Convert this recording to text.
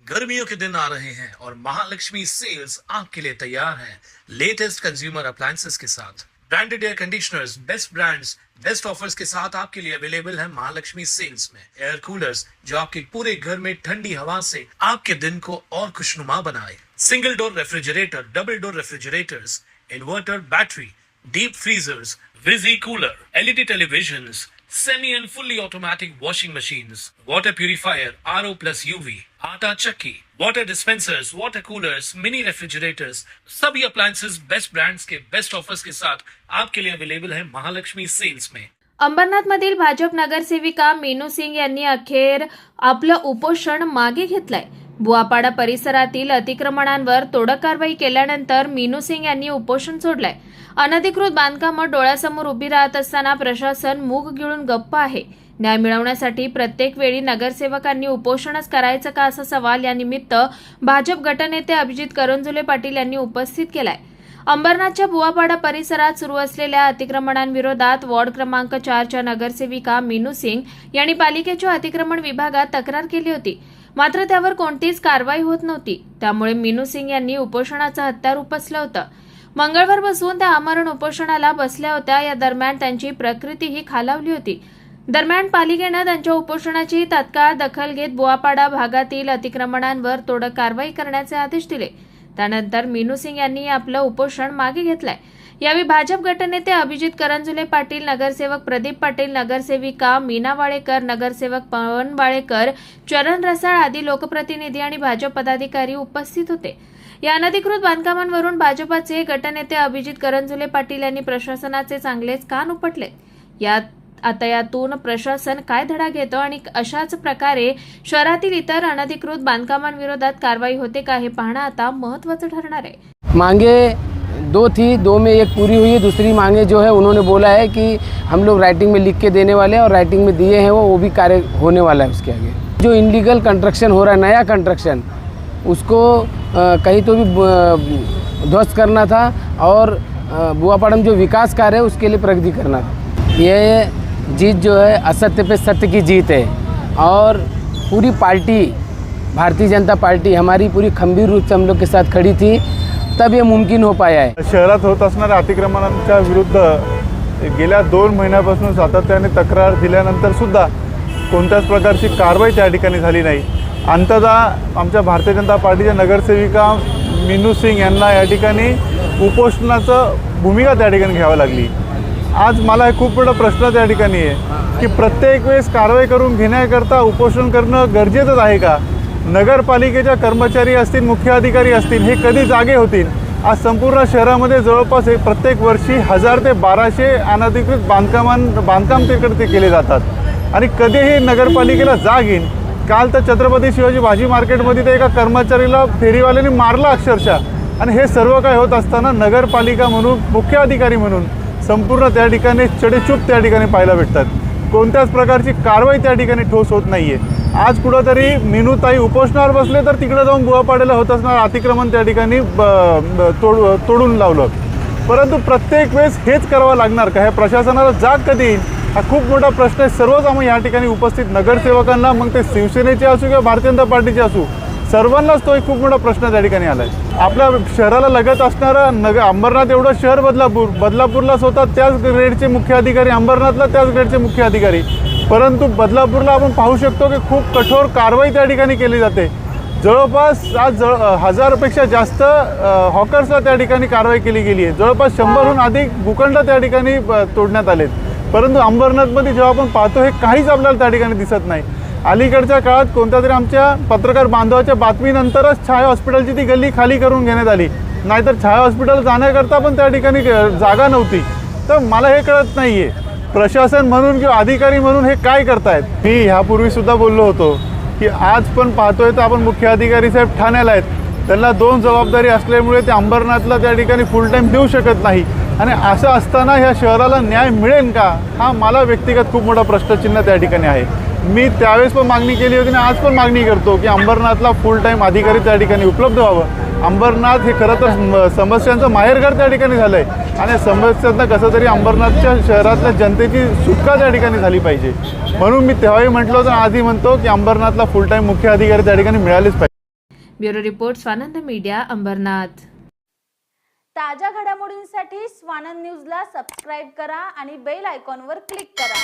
गर्मियों के दिन आ रहे हैं और महालक्ष्मी सेल्स आपके लिए तैयार है लेटेस्ट कंज्यूमर अप्लायंसेस के साथ। Branded air conditioners, best brands, best offers के साथ आपके लिए अवेलेबल है महालक्ष्मी सेल्स में। एयर कूलर्स जो आपके पूरे घर में ठंडी हवा से आपके दिन को और खुशनुमा बनाए। Single door refrigerator, double door refrigerators, inverter battery, deep freezers, विजी cooler, LED televisions, semi and fully automatic washing machines, water purifier, RO plus UV, आटा चक्की, water dispensers, water coolers, mini refrigerators, सभी appliances बेस्ट ब्रांड्स के best offers के साथ आपके लिए available है Mahalakshmi sales में। अंबरनाथमधील भाजप नगरसेविका मीनू सिंग यांनी अखेर आपलं उपोषण मागे घेतलंय। बुवापाडा परिसरातील अतिक्रमणांवर तोडक कारवाई केल्यानंतर मीनू सिंग यांनी उपोषण सोडलंय। अनधिकृत बांधकामं डोळ्यासमोर उभी राहत असताना प्रशासन मूग गिळून गप्प आहे। न्याय मिळवण्यासाठी प्रत्येक वेळी नगरसेवकांनी उपोषणच करायचं का असा सवाल यानिमित्त भाजप गटनेते अभिजित करंजुले पाटील यांनी उपस्थित केलाय। अंबरनाथच्या बुवापाडा परिसरात सुरू असलेल्या अतिक्रमणांविरोधात वॉर्ड क्रमांक 4च्या नगरसेविका मीनू सिंग यांनी पालिकेच्या अतिक्रमण विभागात तक्रार केली होती, मात्र त्यावर कोणतीच कारवाई होत नव्हती। त्यामुळे मीनू सिंग यांनी उपोषणाचं हत्यार उपसलं होतं। मंगळवार बसून त्या आमरण उपोषणाला बसल्या होत्या। या दरम्यान त्यांची प्रकृतीही खालावली होती। दरम्यान पालिकेनं त्यांच्या उपोषणाची तात्काळ दखल घेत बुवापाडा भागातील अतिक्रमणांवर तोडक कारवाई करण्याचे आदेश दिले। त्यानंतर मीनू सिंग यांनी आपलं उपोषण मागे घेतलंय। यावेळी भाजप गटनेते अभिजित करंजुले पाटील, नगरसेवक प्रदीप पाटील, नगरसेविका मीना वाळेकर, नगरसेवक पवन वाळेकर, चरण रसाळ आदी लोकप्रतिनिधी आणि भाजप पदाधिकारी उपस्थित होते। या अनधिकृत बांधकामांवरून भाजपाचे गटनेते अभिजित करंजुले पाटील यांनी प्रशासनाचे चांगलेच कान उपटले। यातून प्रशासन काय धडा घेतो आणि अशाच प्रकारे शहरातील इतर अनधिकृत बांधकामांविरोधात कारवाई होते का हे पाहणं आता महत्त्वाचं ठरणार आहे। मांगे दो थी, दो में एक पूरी हुई है, दूसरी मांगे जो है उन्होंने बोला है कि हम लोग राइटिंग में लिख के देने वाले हैं और राइटिंग में दिए हैं, वो भी कार्य होने वाला है। उसके आगे जो इनलीगल कंस्ट्रक्शन हो रहा है, नया कंस्ट्रक्शन, उसको कहीं तो भी ध्वस्त करना था और बुवापाड़ा में जो विकास कार्य है उसके लिए प्रगति करना था। ये जीत जो है असत्य पे सत्य की जीत है और पूरी पार्टी, भारतीय जनता पार्टी हमारी पूरी खंबीर रूप से हम लोग के साथ खड़ी थी, तब ये मुमकिन हो पाया है। शहरात होत असणाऱ्या अतिक्रमणांच्या विरुद्ध गेल्या 2 महिन्यापासून सातत्याने तक्रार दिल्यानंतर सुद्धा कोणत्याच प्रकारची कारवाई त्या ठिकाणी झाली नाही। अंततः आमच्या भारतीय जनता पार्टीच्या नगरसेविका मीनू सिंग यांना या ठिकाणी उपोषणाचं भूमिका त्या ठिकाणी घ्यावी लागली। आज मला एक खूप मोठा प्रश्न त्या ठिकाणी आहे की प्रत्येक वेळेस कारवाई करून घेण्याकरता उपोषण करणं गरजेचंच आहे का? नगरपालिकेच्या कर्मचारी असतील, मुख्य अधिकारी असतील, हे कधी जागे होतील? आज संपूर्ण शहरामध्ये जवळपास प्रत्येक वर्षी 1000 ते 1200 अनधिकृत बांधकाम तिकडे केले जातात आणि कधीही नगरपालिकेला जाग येईल। काल तर छत्रपती शिवाजी भाजी मार्केटमध्ये ते एका कर्मचारीला फेरीवाल्याने मारलं अक्षरशः। आणि हे सर्व काय होत असताना नगरपालिका म्हणून, मुख्य अधिकारी म्हणून संपूर्ण त्या ठिकाणी चडेचूप त्या ठिकाणी पाहायला भेटतात। कोणत्याच प्रकारची कारवाई त्या ठिकाणी ठोस होत नाही आहे। आज कुठंतरी मीनूताई उपोषणावर बसले तर तिकडे जाऊन बुवापाड्याला होत असणारं अतिक्रमण त्या ठिकाणी तोडून लावलं। परंतु प्रत्येक वेळेस हेच करावं लागणार का? ह्या प्रशासनाला जाग कधी येईल? हा खूप मोठा प्रश्न आहे सर्वच आम्ही या ठिकाणी उपस्थित नगरसेवकांना, मग ते शिवसेनेचे असू किंवा भारतीय जनता पार्टीचे असू, सर्वांनाच तो एक खूप मोठा प्रश्न त्या ठिकाणी आला आहे। आपल्या शहराला लगत असणारं अंबरनाथ एवढं शहर बदलापूरला स्वतः त्याच ग्रेडचे मुख्य अधिकारी, अंबरनाथला त्याच ग्रेडचे मुख्य अधिकारी, परंतु बदलापूरला आपण पाहू शकतो की खूप कठोर कारवाई त्या ठिकाणी केली जाते। जवळपास आज 1000पेक्षा जास्त हॉकर्सला त्या ठिकाणी कारवाई केली गेली आहे। जवळपास 100हून अधिक भूखंड त्या ठिकाणी तोडण्यात आलेत। परंतु अंबरनाथमध्ये जेव्हा आपण पाहतो हे काहीच आपल्याला त्या ठिकाणी दिसत नाही। अलीकडच्या काळात कोणत्या तरी आमच्या पत्रकार बांधवाच्या बातमीनंतरच छाया हॉस्पिटलची ती गल्ली खाली करून घेण्यात आली, नाहीतर छाया हॉस्पिटल जाण्याकरता पण त्या ठिकाणी जागा नव्हती। तर मला हे कळत नाही आहे प्रशासन म्हणून किंवा अधिकारी म्हणून हे काय करतायत। मी ह्यापूर्वीसुद्धा बोललो होतो की आज पण पाहतोय तर आपण मुख्य अधिकारी साहेब ठाण्याला आहेत, त्यांना 2 जबाबदारी असल्यामुळे ते अंबरनाथला त्या ठिकाणी फुल टाईम देऊ शकत नाही। आणि असं असताना ह्या शहराला न्याय मिळेल का? हा मला व्यक्तिगत खूप मोठा प्रश्नचिन्ह त्या ठिकाणी आहे। मी त्यावेळेस पण मागणी केली होती आणि आज पण मागणी करतो की अंबरनाथला फुल टाईम अधिकारी त्या ठिकाणी उपलब्ध व्हावं। अंबरनाथ हे खरं तर समस्यांचं माहेरघर त्या ठिकाणी झालं आहे आणि समस्यांना कसं तरी अंबरनाथच्या शहरातल्या जनतेची सुटका त्या ठिकाणी झाली पाहिजे। म्हणून मी तेव्हाही म्हटलं होतं, आजही म्हणतो की अंबरनाथला फुल टाईम मुख्य अधिकारी त्या ठिकाणी मिळालेच पाहिजे। Bureau report Swanand media Ambernath. ताज्या घडामोडींसाठी स्वानंद न्यूजला सबस्क्राईब करा आणि बेल आयकॉनवर क्लिक करा।